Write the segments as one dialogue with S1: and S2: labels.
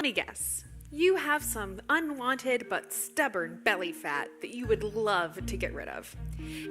S1: Let me guess. You have some unwanted but stubborn belly fat that you would love to get rid of.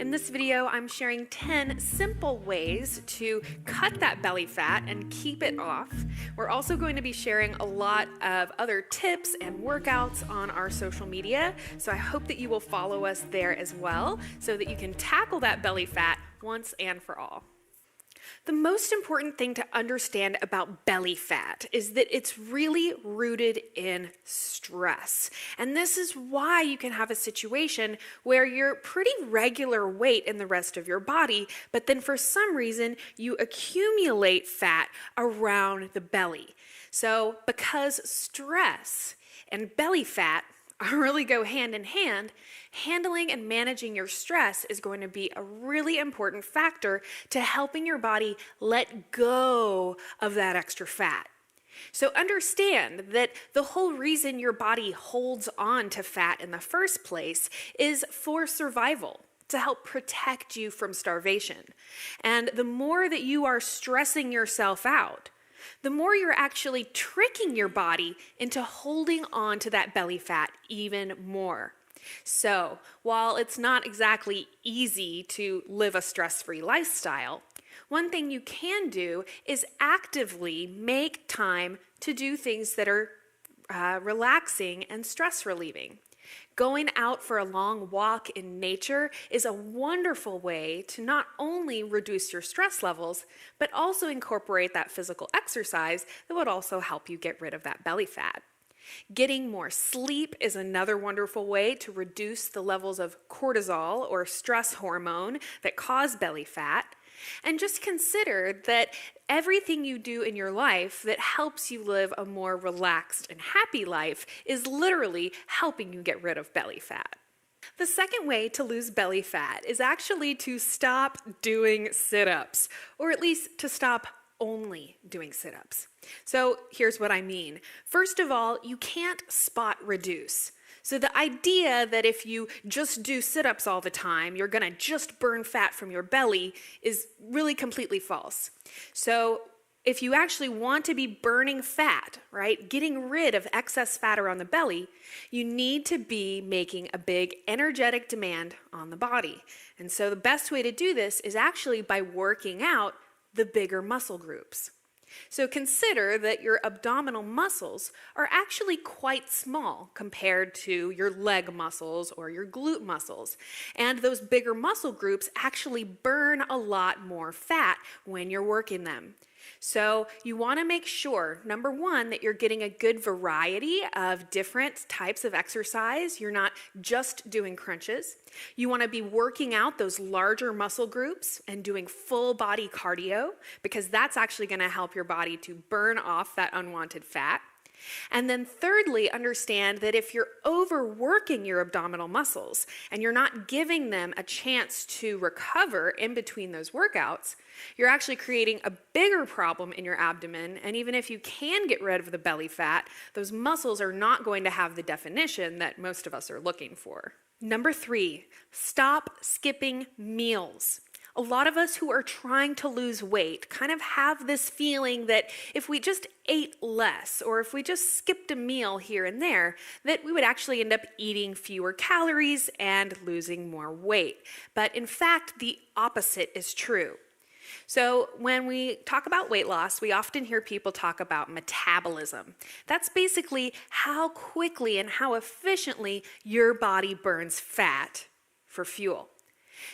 S1: In this video, I'm sharing 10 simple ways to cut that belly fat and keep it off. We're also going to be sharing a lot of other tips and workouts on our social media, so I hope that you will follow us there as well so that you can tackle that belly fat once and for all. The most important thing to understand about belly fat is that it's really rooted in stress. And this is why you can have a situation where you're pretty regular weight in the rest of your body, but then for some reason you accumulate fat around the belly. So because stress and belly fat really go hand in hand, handling and managing your stress is going to be a really important factor to helping your body let go of that extra fat. So understand that the whole reason your body holds on to fat in the first place is for survival, to help protect you from starvation. And the more that you are stressing yourself out, the more you're actually tricking your body into holding on to that belly fat even more. So, while it's not exactly easy to live a stress-free lifestyle, one thing you can do is actively make time to do things that are relaxing and stress relieving. Going out for a long walk in nature is a wonderful way to not only reduce your stress levels, but also incorporate that physical exercise that would also help you get rid of that belly fat. Getting more sleep is another wonderful way to reduce the levels of cortisol or stress hormone that cause belly fat. And just consider that everything you do in your life that helps you live a more relaxed and happy life is literally helping you get rid of belly fat. The second way to lose belly fat is actually to stop doing sit-ups, or at least to stop only doing sit-ups. So here's what I mean. First of all, you can't spot reduce. So the idea that if you just do sit-ups all the time, you're going to just burn fat from your belly is really completely false. So if you actually want to be burning fat, right, getting rid of excess fat around the belly, you need to be making a big energetic demand on the body. And so the best way to do this is actually by working out the bigger muscle groups. So consider that your abdominal muscles are actually quite small compared to your leg muscles or your glute muscles. And those bigger muscle groups actually burn a lot more fat when you're working them. So you want to make sure, number one, that you're getting a good variety of different types of exercise. You're not just doing crunches. You want to be working out those larger muscle groups and doing full body cardio, because that's actually going to help your body to burn off that unwanted fat. And then thirdly, understand that if you're overworking your abdominal muscles and you're not giving them a chance to recover in between those workouts, you're actually creating a bigger problem in your abdomen. And even if you can get rid of the belly fat, those muscles are not going to have the definition that most of us are looking for. Number 3, stop skipping meals. A lot of us who are trying to lose weight kind of have this feeling that if we just ate less or if we just skipped a meal here and there, that we would actually end up eating fewer calories and losing more weight. But in fact, the opposite is true. So when we talk about weight loss, we often hear people talk about metabolism. That's basically how quickly and how efficiently your body burns fat for fuel.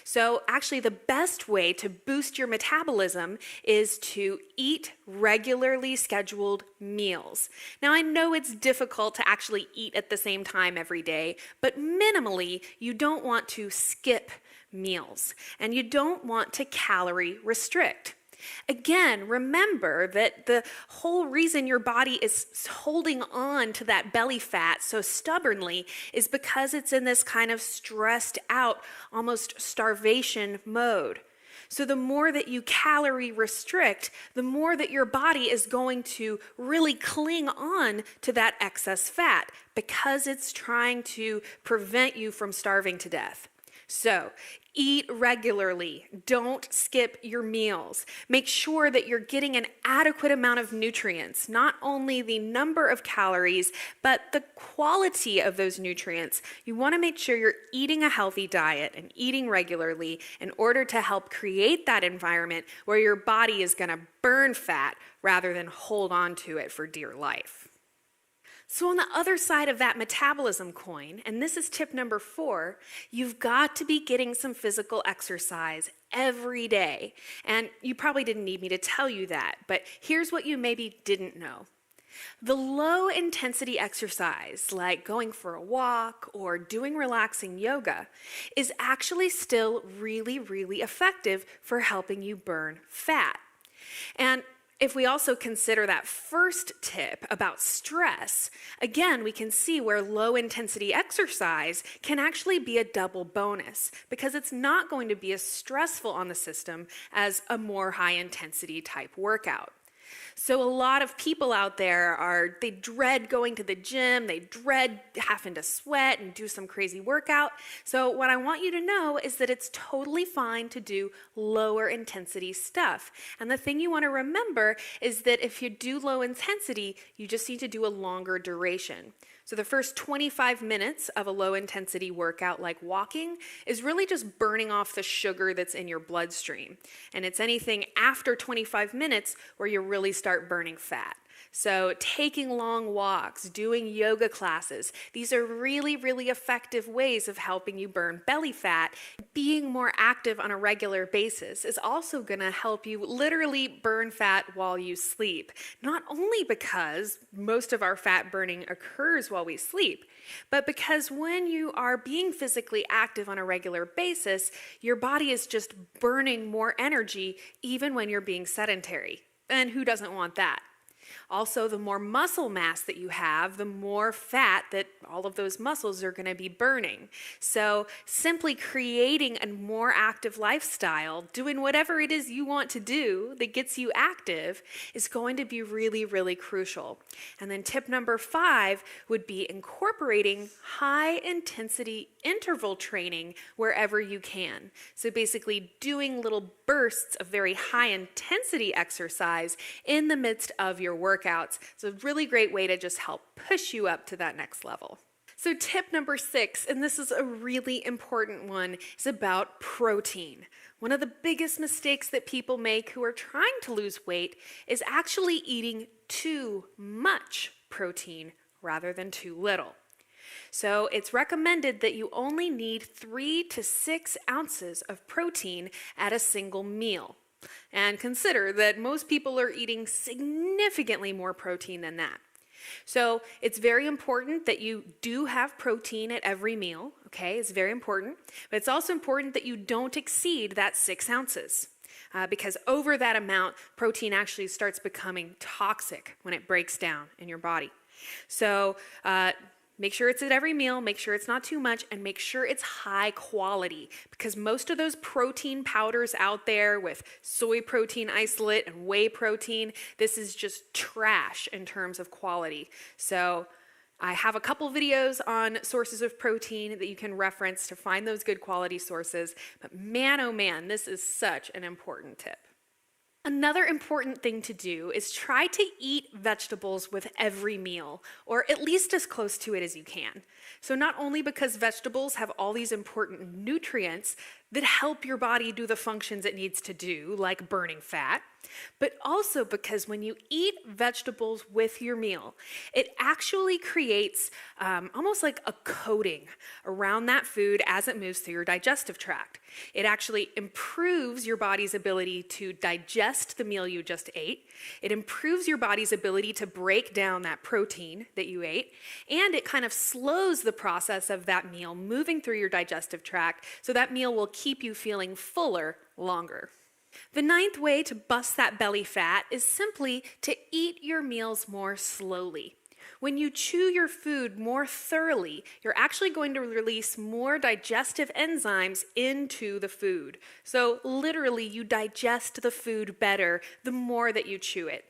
S1: So actually the best way to boost your metabolism is to eat regularly scheduled meals. Now I know it's difficult to actually eat at the same time every day, but minimally you don't want to skip meals and you don't want to calorie restrict. Again, remember that the whole reason your body is holding on to that belly fat so stubbornly is because it's in this kind of stressed out, almost starvation mode. So the more that you calorie restrict, the more that your body is going to really cling on to that excess fat because it's trying to prevent you from starving to death. So Eat regularly. Don't skip your meals. Make sure that you're getting an adequate amount of nutrients, not only the number of calories, but the quality of those nutrients. You want to make sure you're eating a healthy diet and eating regularly in order to help create that environment where your body is going to burn fat rather than hold on to it for dear life. So on the other side of that metabolism coin, and this is tip number 4, you've got to be getting some physical exercise every day. And you probably didn't need me to tell you that, but here's what you maybe didn't know. The low intensity exercise, like going for a walk or doing relaxing yoga, is actually still really, really effective for helping you burn fat. And if we also consider that first tip about stress, again, we can see where low intensity exercise can actually be a double bonus because it's not going to be as stressful on the system as a more high intensity type workout. So a lot of people out there they dread going to the gym, they dread having to sweat and do some crazy workout. So what I want you to know is that it's totally fine to do lower intensity stuff. And the thing you want to remember is that if you do low intensity, you just need to do a longer duration. So the first 25 minutes of a low intensity workout like walking is really just burning off the sugar that's in your bloodstream. And it's anything after 25 minutes where you really start burning fat. So taking long walks, doing yoga classes, these are really, really effective ways of helping you burn belly fat. Being more active on a regular basis is also going to help you literally burn fat while you sleep. Not only because most of our fat burning occurs while we sleep, but because when you are being physically active on a regular basis, your body is just burning more energy even when you're being sedentary. And who doesn't want that? Also, the more muscle mass that you have, the more fat that all of those muscles are going to be burning. So simply creating a more active lifestyle, doing whatever it is you want to do that gets you active, is going to be really, really crucial. And then tip number 5 would be incorporating high intensity interval training wherever you can. So basically doing little bursts of very high intensity exercise in the midst of your workouts. It's a really great way to just help push you up to that next level. So tip number 6, and this is a really important one, is about protein. One of the biggest mistakes that people make who are trying to lose weight is actually eating too much protein rather than too little. So it's recommended that you only need 3 to 6 ounces of protein at a single meal. And consider that most people are eating significantly more protein than that. So it's very important that you do have protein at every meal, okay? It's very important. But it's also important that you don't exceed that 6 ounces. Because over that amount, protein actually starts becoming toxic when it breaks down in your body. So make sure it's at every meal, make sure it's not too much, and make sure it's high quality. Because most of those protein powders out there with soy protein isolate and whey protein, this is just trash in terms of quality. So I have a couple videos on sources of protein that you can reference to find those good quality sources. But man, oh man, this is such an important tip. Another important thing to do is try to eat vegetables with every meal, or at least as close to it as you can. So not only because vegetables have all these important nutrients that help your body do the functions it needs to do, like burning fat, but also because when you eat vegetables with your meal, it actually creates almost like a coating around that food as it moves through your digestive tract. It actually improves your body's ability to digest the meal you just ate. It improves your body's ability to break down that protein that you ate, and it kind of slows the process of that meal moving through your digestive tract, so that meal will keep you feeling fuller longer. The 9th way to bust that belly fat is simply to eat your meals more slowly. When you chew your food more thoroughly, you're actually going to release more digestive enzymes into the food. So literally, you digest the food better the more that you chew it.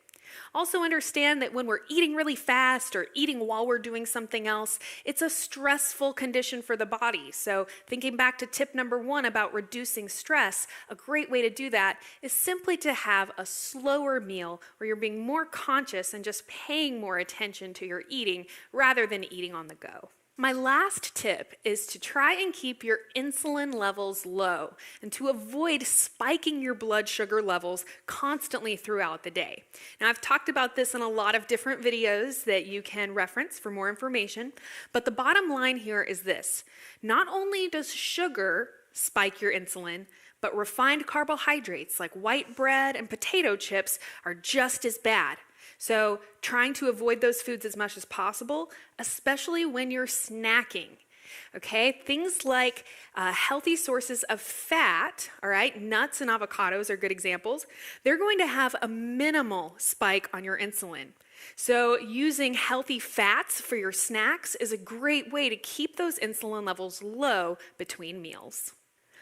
S1: Also understand that when we're eating really fast or eating while we're doing something else, it's a stressful condition for the body. So thinking back to tip number 1 about reducing stress, a great way to do that is simply to have a slower meal where you're being more conscious and just paying more attention to your eating rather than eating on the go. My last tip is to try and keep your insulin levels low and to avoid spiking your blood sugar levels constantly throughout the day. Now, I've talked about this in a lot of different videos that you can reference for more information, but the bottom line here is this. Not only does sugar spike your insulin, but refined carbohydrates like white bread and potato chips are just as bad. So trying to avoid those foods as much as possible, especially when you're snacking. Okay, things like healthy sources of fat, all right, nuts and avocados are good examples. They're going to have a minimal spike on your insulin. So using healthy fats for your snacks is a great way to keep those insulin levels low between meals.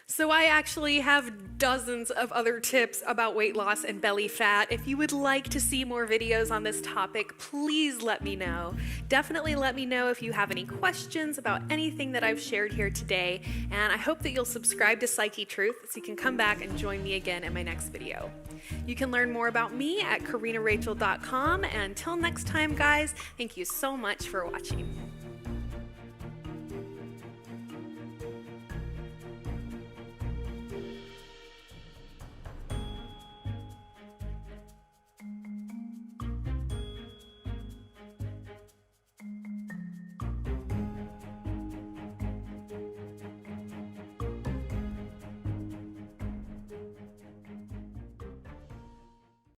S1: So I actually have dozens of other tips about weight loss and belly fat. If you would like to see more videos on this topic, please let me know. Definitely let me know if you have any questions about anything that I've shared here today. And I hope that you'll subscribe to Psyche Truth so you can come back and join me again in my next video. You can learn more about me at KarinaRachel.com. And until next time, guys, thank you so much for watching.